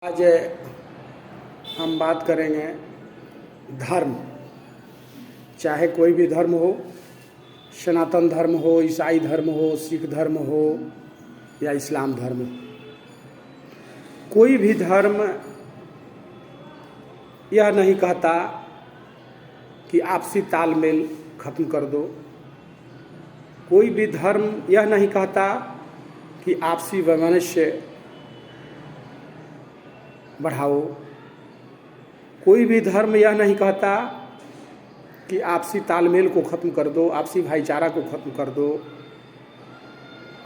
आज हम बात करेंगे धर्म। चाहे कोई भी धर्म हो, सनातन धर्म हो, ईसाई धर्म हो, सिख धर्म हो या इस्लाम धर्म हो, कोई भी धर्म यह नहीं कहता कि आपसी तालमेल खत्म कर दो। कोई भी धर्म यह नहीं कहता कि आपसी वैमनस्य बढ़ाओ। कोई भी धर्म यह नहीं कहता कि आपसी तालमेल को ख़त्म कर दो, आपसी भाईचारा को ख़त्म कर दो,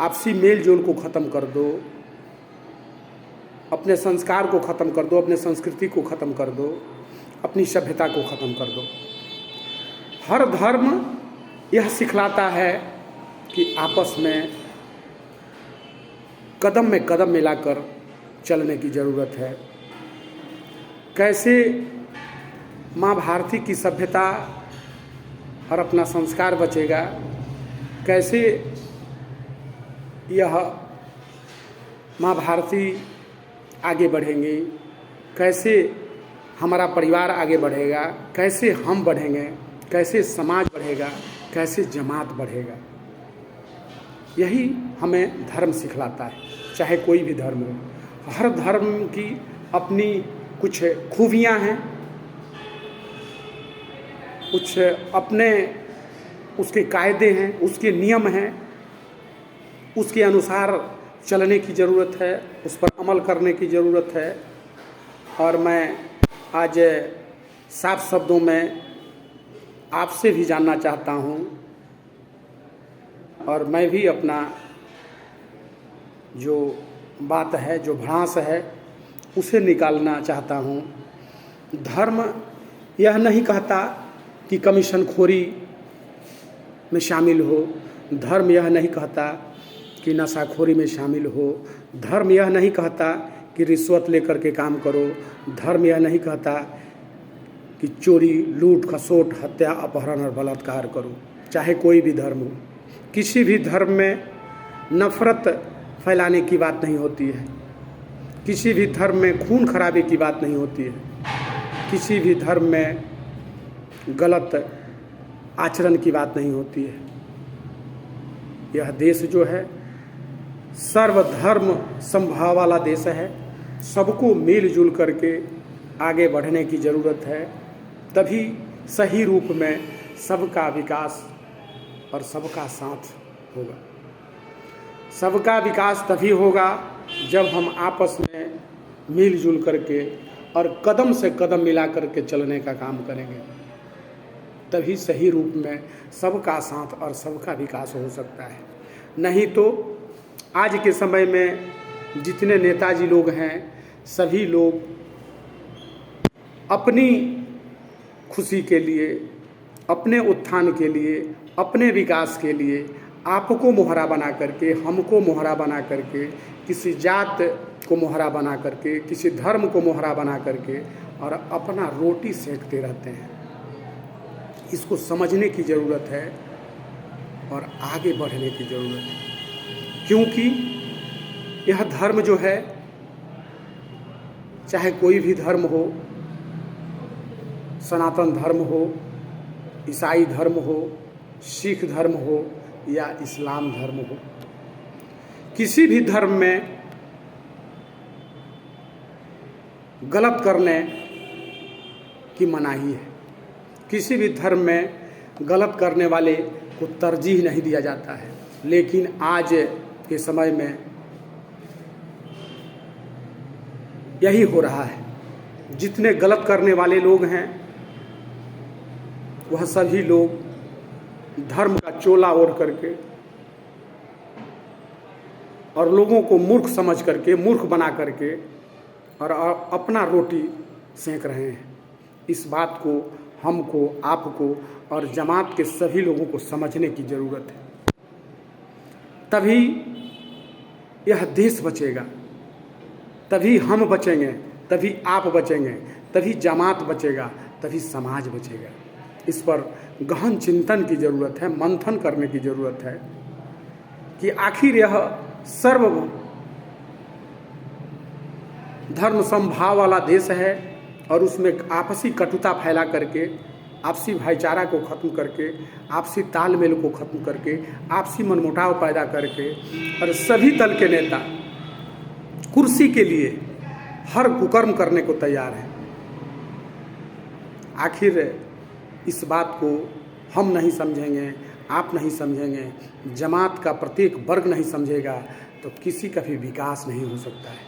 आपसी मेल जोल को ख़त्म कर दो, अपने संस्कार को ख़त्म कर दो, अपने संस्कृति को ख़त्म कर दो, अपनी सभ्यता को ख़त्म कर दो। हर धर्म यह सिखलाता है कि आपस में कदम मिलाकर चलने की ज़रूरत है। कैसे माँ भारती की सभ्यता और अपना संस्कार बचेगा, कैसे यह माँ भारती आगे बढ़ेंगी, कैसे हमारा परिवार आगे बढ़ेगा, कैसे हम बढ़ेंगे, कैसे समाज बढ़ेगा, कैसे जमात बढ़ेगा, यही हमें धर्म सिखलाता है। चाहे कोई भी धर्म हो, हर धर्म की अपनी कुछ खूबियाँ हैं, कुछ अपने उसके कायदे हैं, उसके नियम हैं, उसके अनुसार चलने की ज़रूरत है, उस पर अमल करने की ज़रूरत है। और मैं आज साफ शब्दों में आपसे भी जानना चाहता हूँ और मैं भी अपना जो बात है, जो भड़ास है, उसे निकालना चाहता हूँ। धर्म यह नहीं कहता कि कमीशन खोरी में शामिल हो, धर्म यह नहीं कहता कि नशाखोरी में शामिल हो, धर्म यह नहीं कहता कि रिश्वत लेकर के काम करो, धर्म यह नहीं कहता कि चोरी, लूट, खसोट, हत्या, अपहरण और बलात्कार करो। चाहे कोई भी धर्म हो, किसी भी धर्म में नफ़रत फैलाने की बात नहीं होती है, किसी भी धर्म में खून खराबे की बात नहीं होती है, किसी भी धर्म में गलत आचरण की बात नहीं होती है। यह देश जो है सर्वधर्म समभाव वाला देश है। सबको मिलजुल करके आगे बढ़ने की ज़रूरत है, तभी सही रूप में सबका विकास और सबका साथ होगा। सबका विकास तभी होगा जब हम आपस में मिलजुल करके और कदम से कदम मिला करके चलने का काम करेंगे, तभी सही रूप में सबका साथ और सबका विकास हो सकता है। नहीं तो आज के समय में जितने नेताजी लोग हैं, सभी लोग अपनी खुशी के लिए, अपने उत्थान के लिए, अपने विकास के लिए आपको मोहरा बना करके, हमको मोहरा बना करके, किसी जात को मोहरा बना करके, किसी धर्म को मोहरा बना करके और अपना रोटी सेकते रहते हैं। इसको समझने की ज़रूरत है और आगे बढ़ने की ज़रूरत है, क्योंकि यह धर्म जो है, चाहे कोई भी धर्म हो, सनातन धर्म हो, ईसाई धर्म हो, सिख धर्म हो या इस्लाम धर्म हो, किसी भी धर्म में गलत करने की मनाही है। किसी भी धर्म में गलत करने वाले को तरजीह नहीं दिया जाता है। लेकिन आज के समय में यही हो रहा है। जितने गलत करने वाले लोग हैं, वह सभी लोग धर्म का चोला ओढ़ करके और लोगों को मूर्ख समझ करके, मूर्ख बना करके और अपना रोटी सेंक रहे हैं। इस बात को हमको, आपको और जमात के सभी लोगों को समझने की ज़रूरत है। तभी यह देश बचेगा, तभी हम बचेंगे, तभी आप बचेंगे, तभी जमात बचेगा, तभी समाज बचेगा। इस पर गहन चिंतन की ज़रूरत है, मंथन करने की ज़रूरत है कि आखिर यह सर्व धर्म समभाव वाला देश है और उसमें आपसी कटुता फैला करके, आपसी भाईचारा को ख़त्म करके, आपसी तालमेल को ख़त्म करके, आपसी मनमुटाव पैदा करके, और सभी दल के नेता कुर्सी के लिए हर कुकर्म करने को तैयार हैं। आखिर इस बात को हम नहीं समझेंगे, आप नहीं समझेंगे, जमात का प्रत्येक वर्ग नहीं समझेगा तो किसी का भी विकास नहीं हो सकता है,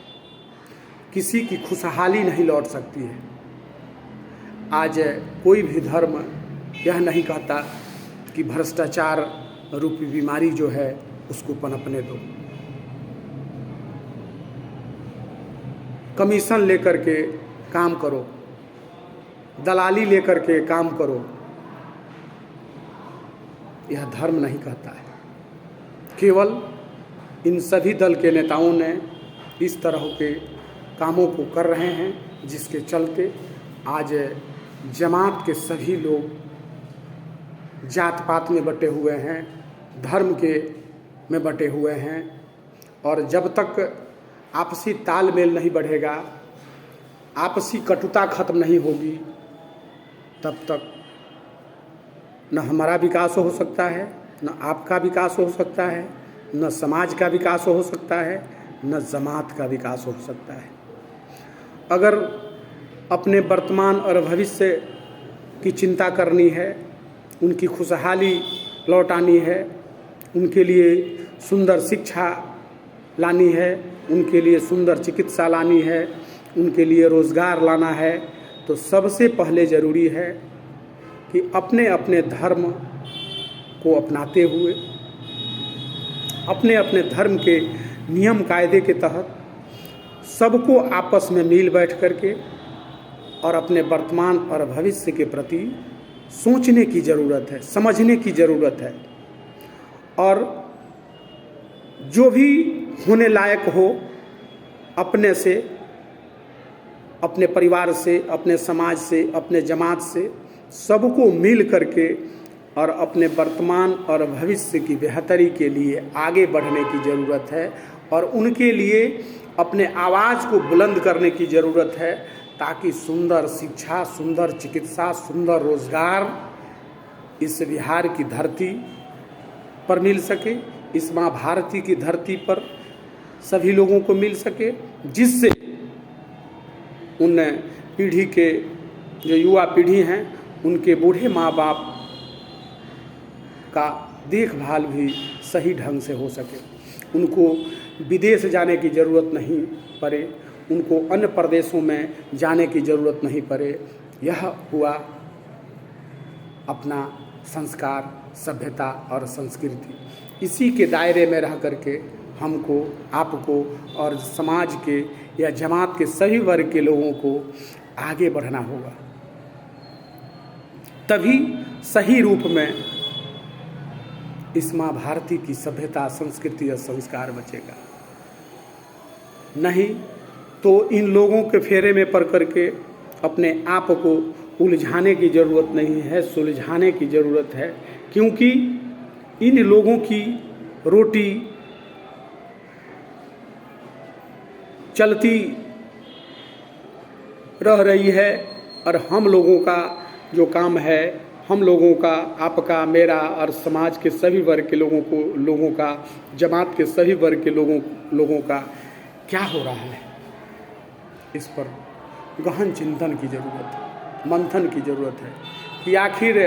किसी की खुशहाली नहीं लौट सकती है। आज कोई भी धर्म यह नहीं कहता कि भ्रष्टाचार रूपी बीमारी जो है उसको पनपने दो, कमीशन लेकर के काम करो, दलाली लेकर के काम करो, यह धर्म नहीं कहता है। केवल इन सभी दल के नेताओं ने इस तरह के कामों को कर रहे हैं जिसके चलते आज जमात के सभी लोग जात पात में बटे हुए हैं, धर्म के में बटे हुए हैं, और जब तक आपसी तालमेल नहीं बढ़ेगा, आपसी कटुता खत्म नहीं होगी, तब तक न हमारा विकास हो सकता है, न आपका विकास हो सकता है, न समाज का विकास हो सकता है, न जमात का विकास हो सकता है। अगर अपने वर्तमान और भविष्य की चिंता करनी है, उनकी खुशहाली लौटानी है, उनके लिए सुंदर शिक्षा लानी है, उनके लिए सुंदर चिकित्सा लानी है, उनके लिए रोज़गार लाना है, तो सबसे पहले ज़रूरी है कि अपने अपने धर्म को अपनाते हुए, अपने अपने धर्म के नियम कायदे के तहत सबको आपस में मिल बैठ करके और अपने वर्तमान और भविष्य के प्रति सोचने की ज़रूरत है, समझने की ज़रूरत है, और जो भी होने लायक हो अपने से, अपने परिवार से, अपने समाज से, अपने जमात से सबको मिल करके और अपने वर्तमान और भविष्य की बेहतरी के लिए आगे बढ़ने की ज़रूरत है, और उनके लिए अपने आवाज़ को बुलंद करने की ज़रूरत है, ताकि सुंदर शिक्षा, सुंदर चिकित्सा, सुंदर रोज़गार इस बिहार की धरती पर मिल सके, इस माँ भारती की धरती पर सभी लोगों को मिल सके, जिससे उन पीढ़ी के जो युवा पीढ़ी हैं उनके बूढ़े माँ बाप का देखभाल भी सही ढंग से हो सके, उनको विदेश जाने की ज़रूरत नहीं पड़े, उनको अन्य प्रदेशों में जाने की ज़रूरत नहीं पड़े। यह हुआ अपना संस्कार, सभ्यता और संस्कृति। इसी के दायरे में रह करके हमको, आपको और समाज के या जमात के सभी वर्ग के लोगों को आगे बढ़ना होगा, तभी सही रूप में इस माँ भारती की सभ्यता, संस्कृति और संस्कार बचेगा। नहीं तो इन लोगों के फेरे में पड़ करके अपने आप को उलझाने की ज़रूरत नहीं है, सुलझाने की ज़रूरत है, क्योंकि इन लोगों की रोटी चलती रह रही है और हम लोगों का जो काम है, हम लोगों का, आपका, मेरा और समाज के सभी वर्ग के लोगों का, जमात के सभी वर्ग के लोगों का क्या हो रहा है, इस पर गहन चिंतन की ज़रूरत है, मंथन की ज़रूरत है कि आखिर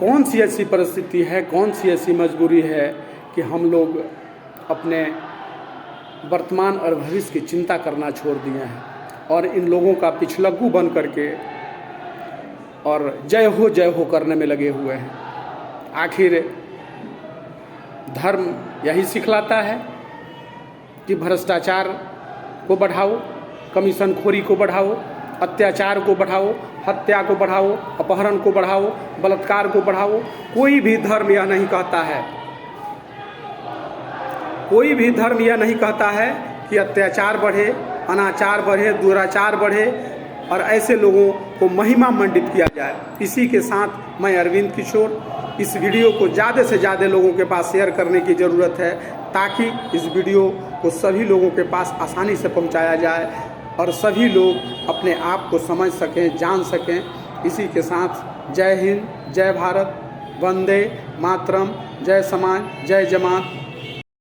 कौन सी ऐसी परिस्थिति है, कौन सी ऐसी मजबूरी है कि हम लोग अपने वर्तमान और भविष्य की चिंता करना छोड़ दिए हैं और इन लोगों का पिछलग्गू बन करके और जय हो करने में लगे हुए हैं। आखिर धर्म यही सिखलाता है कि भ्रष्टाचार को बढ़ाओ, कमीशनखोरी को बढ़ाओ, अत्याचार को बढ़ाओ, हत्या को बढ़ाओ, अपहरण को बढ़ाओ, बलात्कार को बढ़ाओ। कोई भी धर्म यह नहीं कहता है, कोई भी धर्म यह नहीं कहता है कि अत्याचार बढ़े, अनाचार बढ़े, दुराचार बढ़े और ऐसे लोगों को महिमा मंडित किया जाए। इसी के साथ मैं अरविंद किशोर इस वीडियो को ज़्यादा से ज़्यादा लोगों के पास शेयर करने की ज़रूरत है, ताकि इस वीडियो को सभी लोगों के पास आसानी से पहुंचाया जाए और सभी लोग अपने आप को समझ सकें, जान सकें। इसी के साथ जय हिंद, जय भारत, वंदे मातरम, जय समाज, जय जवान।